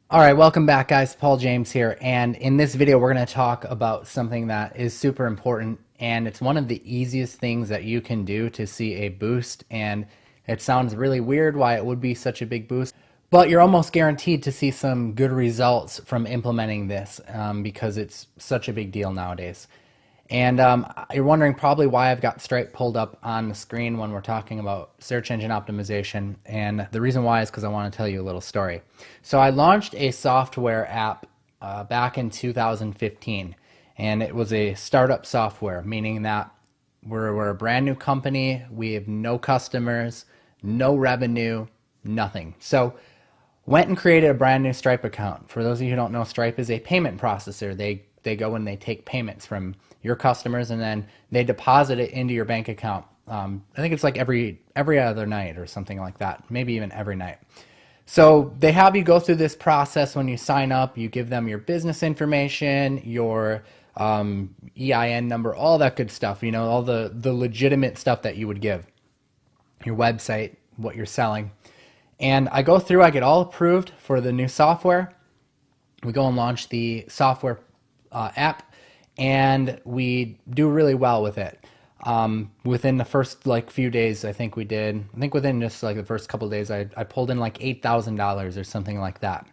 All right, welcome back, guys. Paul James here, and in this video we're going to talk about something that is super important, and it's one of the easiest things that you can do to see a boost. And it sounds really weird why it would be such a big boost, but you're almost guaranteed to see some good results from implementing this because it's such a big deal nowadays. And you're wondering probably why I've got Stripe pulled up on the screen when we're talking about search engine optimization. And the reason why is because I want to tell you a little story. So I launched a software app back in 2015, and it was a startup software, meaning that we're a brand new company. We have no customers, no revenue, nothing. So went and created a brand new Stripe account. For those of you who don't know, Stripe is a payment processor. They go and they take payments from your customers, and then they deposit it into your bank account. I think it's like every other night or something like that, maybe even every night. So they have you go through this process when you sign up. You give them your business information, your EIN number, all that good stuff, you know, all the legitimate stuff that you would give, your website, what you're selling. And I go through, I get all approved for the new software. We go and launch the software app, and we do really well with it. Within the first few days, I think within just like the first couple of days, I pulled in like $8,000 or something like that.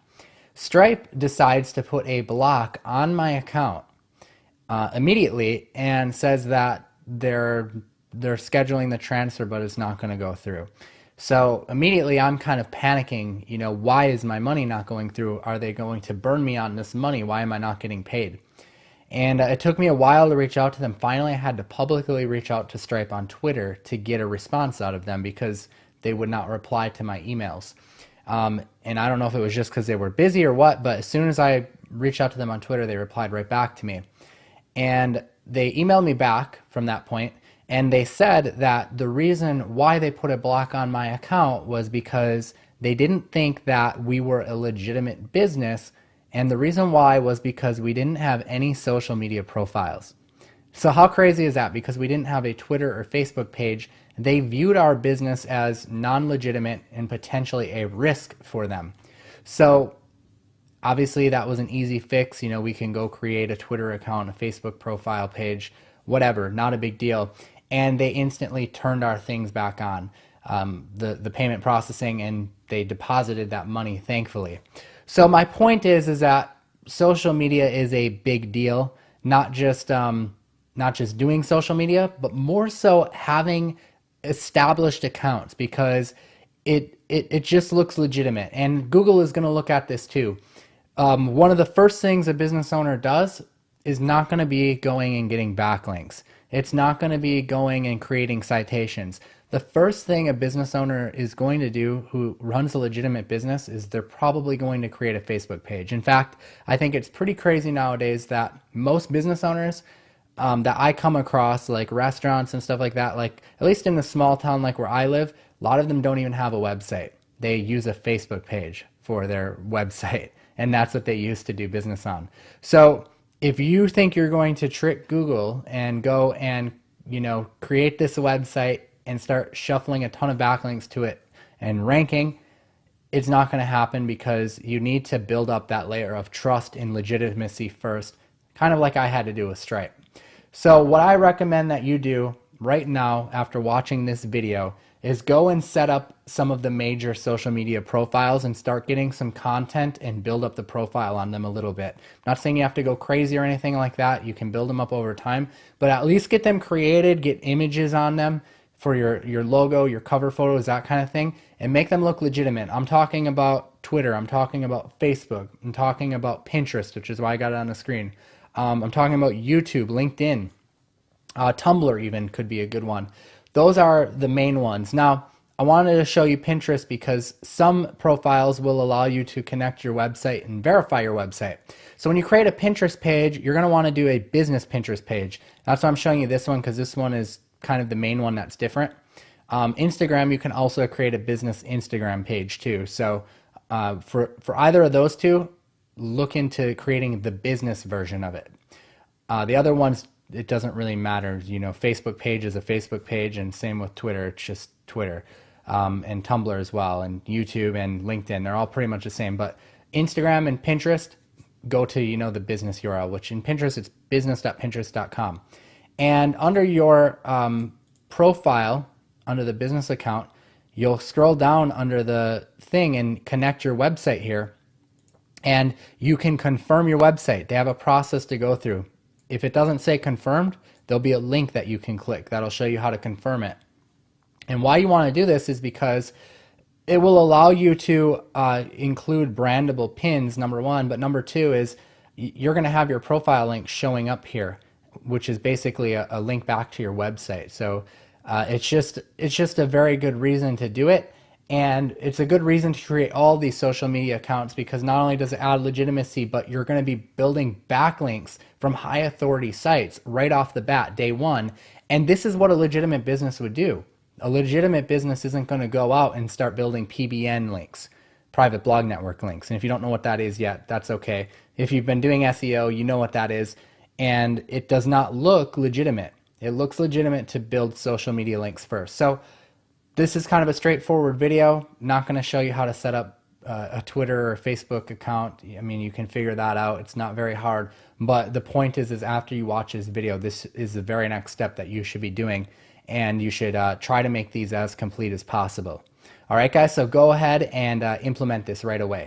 Stripe decides to put a block on my account immediately and says that they're scheduling the transfer, but it's not going to go through. So immediately I'm kind of panicking, you know, why is my money not going through? Are they going to burn me on this money? Why am I not getting paid? And it took me a while to reach out to them. Finally, I had to publicly reach out to Stripe on Twitter to get a response out of them because they would not reply to my emails. And I don't know if it was just because they were busy or what, but as soon as I reached out to them on Twitter, they replied right back to me. And they emailed me back from that point, and they said that the reason why they put a block on my account was because they didn't think that we were a legitimate business, and the reason why was because we didn't have any social media profiles. So how crazy is that? Because we didn't have a Twitter or Facebook page, they viewed our business as non-legitimate and potentially a risk for them. So obviously that was an easy fix. You know, we can go create a Twitter account, a Facebook profile page, whatever, not a big deal. And they instantly turned our things back on, the payment processing, and they deposited that money, thankfully. So my point is that social media is a big deal, not just doing social media, but more so having established accounts, because it just looks legitimate. And Google is going to look at this too. One of the first things a business owner does is not going to be going and getting backlinks. It's not going to be going and creating citations. The first thing a business owner is going to do who runs a legitimate business is they're probably going to create a Facebook page. In fact, I think it's pretty crazy nowadays that most business owners that I come across, like restaurants and stuff like that, like at least in the small town like where I live, a lot of them don't even have a website. They use a Facebook page for their website, and that's what they use to do business on. So if you think you're going to trick Google and go and, you know, create this website and start shuffling a ton of backlinks to it and ranking, it's not going to happen, because you need to build up that layer of trust and legitimacy first, kind of like I had to do with Stripe. So what I recommend that you do right now after watching this video is go and set up some of the major social media profiles and start getting some content and build up the profile on them a little bit. I'm not saying you have to go crazy or anything like that. You can build them up over time, but at least get them created, get images on them for your logo, your cover photos, that kind of thing, and make them look legitimate. I'm talking about Twitter, I'm talking about Facebook, I'm talking about Pinterest, which is why I got it on the screen. I'm talking about YouTube, LinkedIn, Tumblr even could be a good one. Those are the main ones. Now, I wanted to show you Pinterest because some profiles will allow you to connect your website and verify your website. So when you create a Pinterest page, you're going to want to do a business Pinterest page. That's why I'm showing you this one, because this one is kind of the main one that's different. Instagram, you can also create a business Instagram page too. So for either of those two, look into creating the business version of it. The other ones, it doesn't really matter. You know, Facebook page is a Facebook page, and same with Twitter, it's just Twitter. And Tumblr as well, and YouTube and LinkedIn, they're all pretty much the same. But Instagram and Pinterest, go to, the business URL, which in Pinterest, it's business.pinterest.com. And under your profile, under the business account, you'll scroll down under the thing and connect your website here. And you can confirm your website. They have a process to go through. If it doesn't say confirmed, there'll be a link that you can click that'll show you how to confirm it. And why you want to do this is because it will allow you to include brandable pins, number one, but number two is you're going to have your profile link showing up here, which is basically a link back to your website. So it's just a very good reason to do it. And it's a good reason to create all these social media accounts, because not only does it add legitimacy, but you're going to be building backlinks from high authority sites right off the bat, day one. And this is what a legitimate business would do. A legitimate business isn't going to go out and start building PBN links, private blog network links. And if you don't know what that is yet, that's okay. If you've been doing SEO, you know what that is. And it does not look legitimate. It looks legitimate to build social media links first. So this is kind of a straightforward video. Not going to show you how to set up a Twitter or Facebook account. I mean, you can figure that out. It's not very hard. But the point is after you watch this video, this is the very next step that you should be doing. And you should try to make these as complete as possible. All right, guys, so go ahead and implement this right away.